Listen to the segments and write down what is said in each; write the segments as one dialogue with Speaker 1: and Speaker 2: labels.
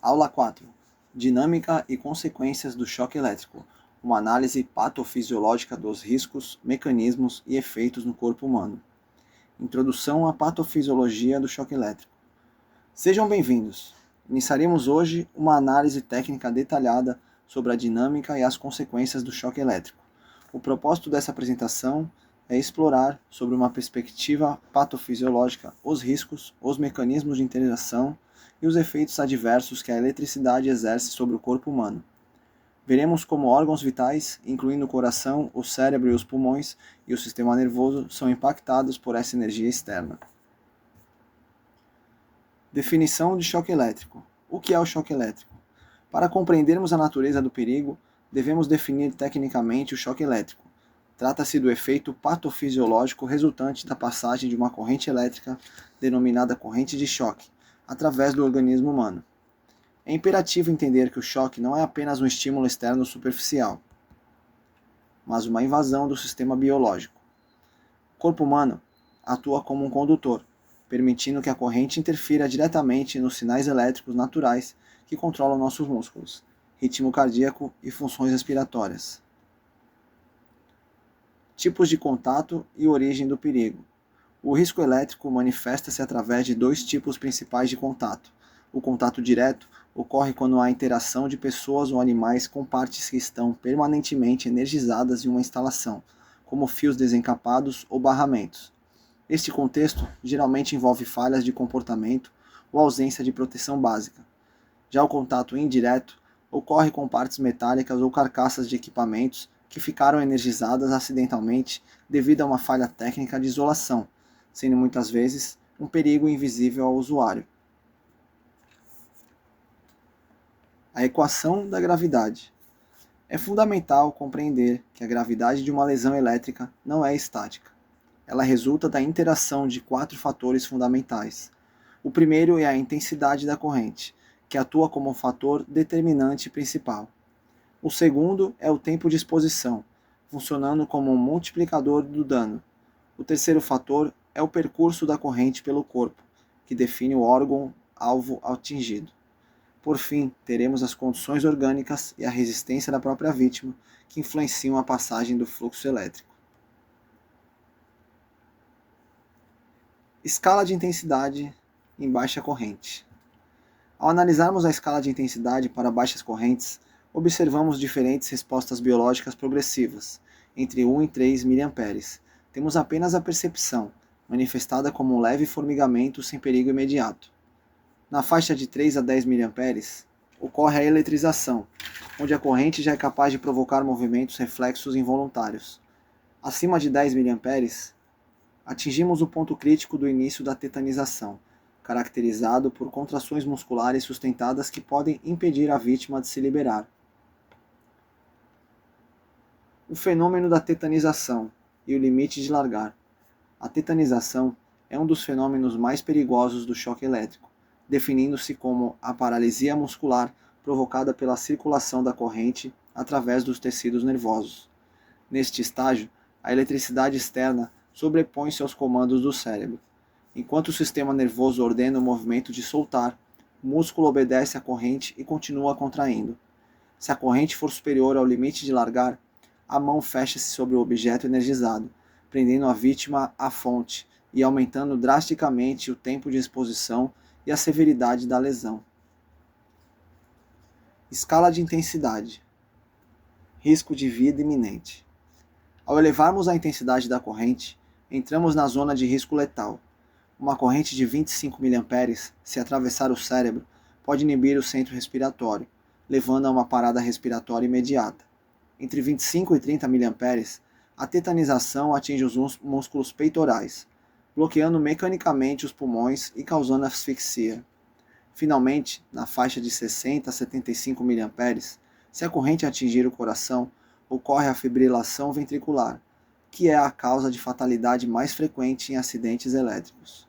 Speaker 1: Aula 4. Dinâmica e consequências do choque elétrico. Uma análise patofisiológica dos riscos, mecanismos e efeitos no corpo humano. Introdução à patofisiologia do choque elétrico. Sejam bem-vindos. Iniciaremos hoje uma análise técnica detalhada sobre a dinâmica e as consequências do choque elétrico. O propósito dessa apresentação é explorar, sobre uma perspectiva patofisiológica, os riscos, os mecanismos de interação e os efeitos adversos que a eletricidade exerce sobre o corpo humano. Veremos como órgãos vitais, incluindo o coração, o cérebro e os pulmões, e o sistema nervoso, são impactados por essa energia externa. Definição de choque elétrico. O que é o choque elétrico? Para compreendermos a natureza do perigo, devemos definir tecnicamente o choque elétrico. Trata-se do efeito patofisiológico resultante da passagem de uma corrente elétrica, denominada corrente de choque, através do organismo humano. É imperativo entender que o choque não é apenas um estímulo externo superficial, mas uma invasão do sistema biológico. O corpo humano atua como um condutor, permitindo que a corrente interfira diretamente nos sinais elétricos naturais que controlam nossos músculos, ritmo cardíaco e funções respiratórias. Tipos de contato e origem do perigo. O risco elétrico manifesta-se através de dois tipos principais de contato. O contato direto ocorre quando há interação de pessoas ou animais com partes que estão permanentemente energizadas em uma instalação, como fios desencapados ou barramentos. Este contexto geralmente envolve falhas de comportamento ou ausência de proteção básica. Já o contato indireto ocorre com partes metálicas ou carcaças de equipamentos que ficaram energizadas acidentalmente devido a uma falha técnica de isolação, sendo muitas vezes um perigo invisível ao usuário. A equação da gravidade. É fundamental compreender que a gravidade de uma lesão elétrica não é estática. Ela resulta da interação de 4 fatores fundamentais. O primeiro é a intensidade da corrente, que atua como um fator determinante principal. O segundo é o tempo de exposição, funcionando como um multiplicador do dano. O terceiro fator é o percurso da corrente pelo corpo, que define o órgão-alvo atingido. Por fim, teremos as condições orgânicas e a resistência da própria vítima, que influenciam a passagem do fluxo elétrico. Escala de intensidade em baixa corrente. Ao analisarmos a escala de intensidade para baixas correntes, observamos diferentes respostas biológicas progressivas, entre 1 e 3 mA. Temos apenas a percepção, manifestada como um leve formigamento sem perigo imediato. Na faixa de 3 a 10 mA, ocorre a eletrização, onde a corrente já é capaz de provocar movimentos reflexos involuntários. Acima de 10 mA, atingimos o ponto crítico do início da tetanização, caracterizado por contrações musculares sustentadas que podem impedir a vítima de se liberar. O fenômeno da tetanização e o limite de largar. A tetanização é um dos fenômenos mais perigosos do choque elétrico, definindo-se como a paralisia muscular provocada pela circulação da corrente através dos tecidos nervosos. Neste estágio, a eletricidade externa sobrepõe-se aos comandos do cérebro. Enquanto o sistema nervoso ordena o movimento de soltar, o músculo obedece à corrente e continua contraindo. Se a corrente for superior ao limite de largar, a mão fecha-se sobre o objeto energizado, prendendo a vítima à fonte e aumentando drasticamente o tempo de exposição e a severidade da lesão. Escala de intensidade. Risco de vida iminente. Ao elevarmos a intensidade da corrente, entramos na zona de risco letal. Uma corrente de 25 mA, se atravessar o cérebro, pode inibir o centro respiratório, levando a uma parada respiratória imediata. Entre 25 e 30 mA, a tetanização atinge os músculos peitorais, bloqueando mecanicamente os pulmões e causando asfixia. Finalmente, na faixa de 60 a 75 mA, se a corrente atingir o coração, ocorre a fibrilação ventricular, que é a causa de fatalidade mais frequente em acidentes elétricos.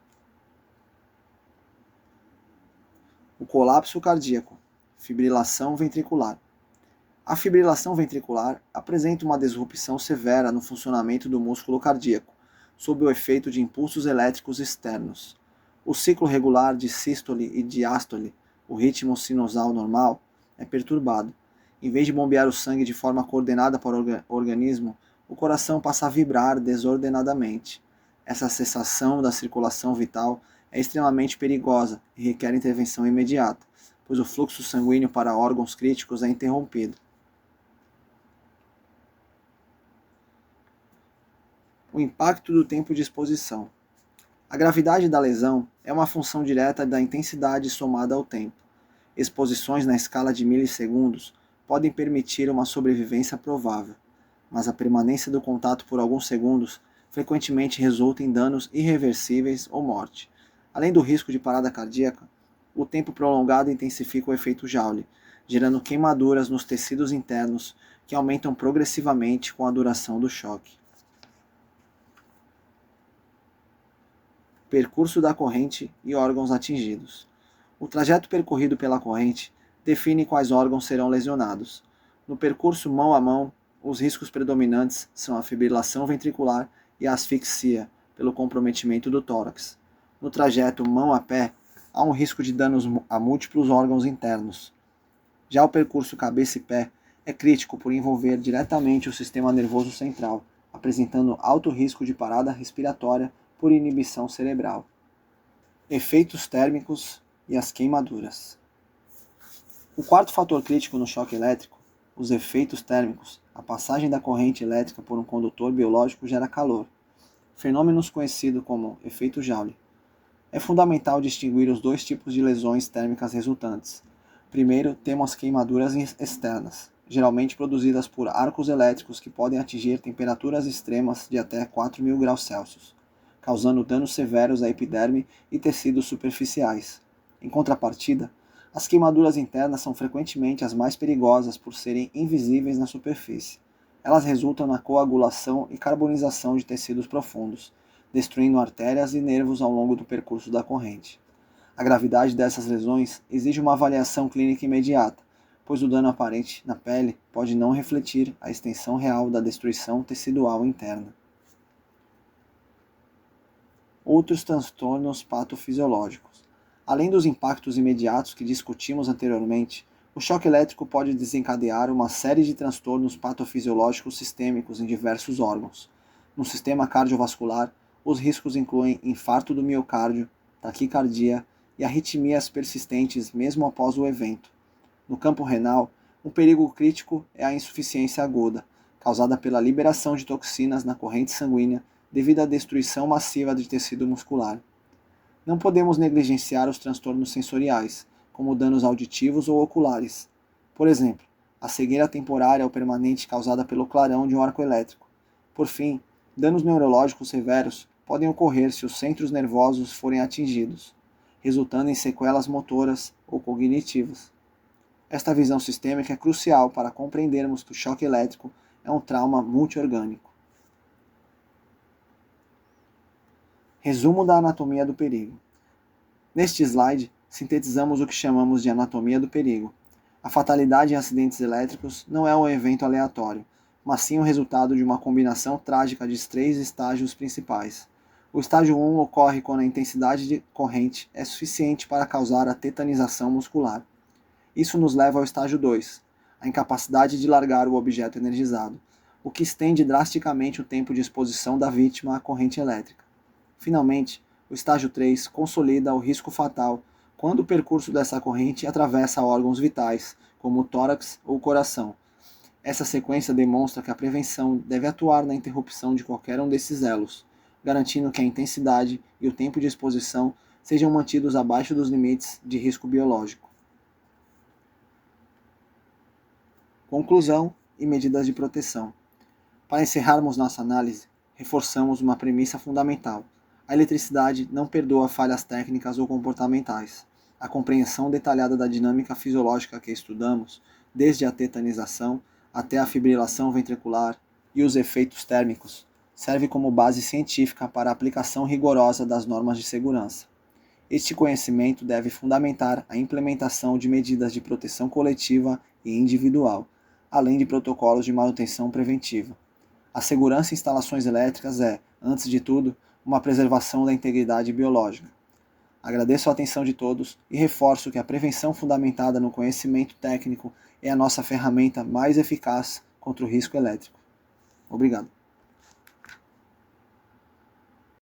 Speaker 1: O colapso cardíaco, fibrilação ventricular. A fibrilação ventricular apresenta uma disrupção severa no funcionamento do músculo cardíaco, sob o efeito de impulsos elétricos externos. O ciclo regular de sístole e diástole o ritmo sinusal normal é perturbado. Em vez de bombear o sangue de forma coordenada para o organismo, o coração passa a vibrar desordenadamente. Essa cessação da circulação vital é extremamente perigosa e requer intervenção imediata, pois o fluxo sanguíneo para órgãos críticos é interrompido. O impacto do tempo de exposição. A gravidade da lesão é uma função direta da intensidade somada ao tempo. Exposições na escala de milissegundos podem permitir uma sobrevivência provável, mas a permanência do contato por alguns segundos frequentemente resulta em danos irreversíveis ou morte. Além do risco de parada cardíaca, o tempo prolongado intensifica o efeito Joule, gerando queimaduras nos tecidos internos que aumentam progressivamente com a duração do choque. Percurso da corrente e órgãos atingidos. O trajeto percorrido pela corrente define quais órgãos serão lesionados. No percurso mão a mão, os riscos predominantes são a fibrilação ventricular e a asfixia, pelo comprometimento do tórax. No trajeto mão a pé, há um risco de danos a múltiplos órgãos internos. Já o percurso cabeça e pé é crítico por envolver diretamente o sistema nervoso central, apresentando alto risco de parada respiratória por inibição cerebral. Efeitos térmicos e as queimaduras. O quarto fator crítico no choque elétrico, os efeitos térmicos, a passagem da corrente elétrica por um condutor biológico gera calor, fenômenos conhecidos como efeito Joule. É fundamental distinguir os dois tipos de lesões térmicas resultantes. Primeiro, temos queimaduras externas, geralmente produzidas por arcos elétricos que podem atingir temperaturas extremas de até 4.000 graus Celsius, causando danos severos à epiderme e tecidos superficiais. Em contrapartida, as queimaduras internas são frequentemente as mais perigosas por serem invisíveis na superfície. Elas resultam na coagulação e carbonização de tecidos profundos, destruindo artérias e nervos ao longo do percurso da corrente. A gravidade dessas lesões exige uma avaliação clínica imediata, pois o dano aparente na pele pode não refletir a extensão real da destruição tecidual interna. Outros transtornos patofisiológicos. Além dos impactos imediatos que discutimos anteriormente, o choque elétrico pode desencadear uma série de transtornos patofisiológicos sistêmicos em diversos órgãos. No sistema cardiovascular, os riscos incluem infarto do miocárdio, taquicardia e arritmias persistentes mesmo após o evento. No campo renal, um perigo crítico é a insuficiência aguda, causada pela liberação de toxinas na corrente sanguínea devido à destruição massiva de tecido muscular. Não podemos negligenciar os transtornos sensoriais, como danos auditivos ou oculares. Por exemplo, a cegueira temporária ou permanente causada pelo clarão de um arco elétrico. Por fim, danos neurológicos severos podem ocorrer se os centros nervosos forem atingidos, resultando em sequelas motoras ou cognitivas. Esta visão sistêmica é crucial para compreendermos que o choque elétrico é um trauma multiorgânico. Resumo da anatomia do perigo. Neste slide, sintetizamos o que chamamos de anatomia do perigo. A fatalidade em acidentes elétricos não é um evento aleatório, mas sim o resultado de uma combinação trágica de 3 estágios principais. O estágio 1 ocorre quando a intensidade de corrente é suficiente para causar a tetanização muscular. Isso nos leva ao estágio 2, a incapacidade de largar o objeto energizado, o que estende drasticamente o tempo de exposição da vítima à corrente elétrica. Finalmente, o estágio 3 consolida o risco fatal quando o percurso dessa corrente atravessa órgãos vitais, como o tórax ou o coração. Essa sequência demonstra que a prevenção deve atuar na interrupção de qualquer um desses elos, garantindo que a intensidade e o tempo de exposição sejam mantidos abaixo dos limites de risco biológico. Conclusão e medidas de proteção. Para encerrarmos nossa análise, reforçamos uma premissa fundamental. A eletricidade não perdoa falhas técnicas ou comportamentais. A compreensão detalhada da dinâmica fisiológica que estudamos, desde a tetanização até a fibrilação ventricular e os efeitos térmicos, serve como base científica para a aplicação rigorosa das normas de segurança. Este conhecimento deve fundamentar a implementação de medidas de proteção coletiva e individual, além de protocolos de manutenção preventiva. A segurança em instalações elétricas é, antes de tudo, uma preservação da integridade biológica. Agradeço a atenção de todos e reforço que a prevenção fundamentada no conhecimento técnico é a nossa ferramenta mais eficaz contra o risco elétrico. Obrigado.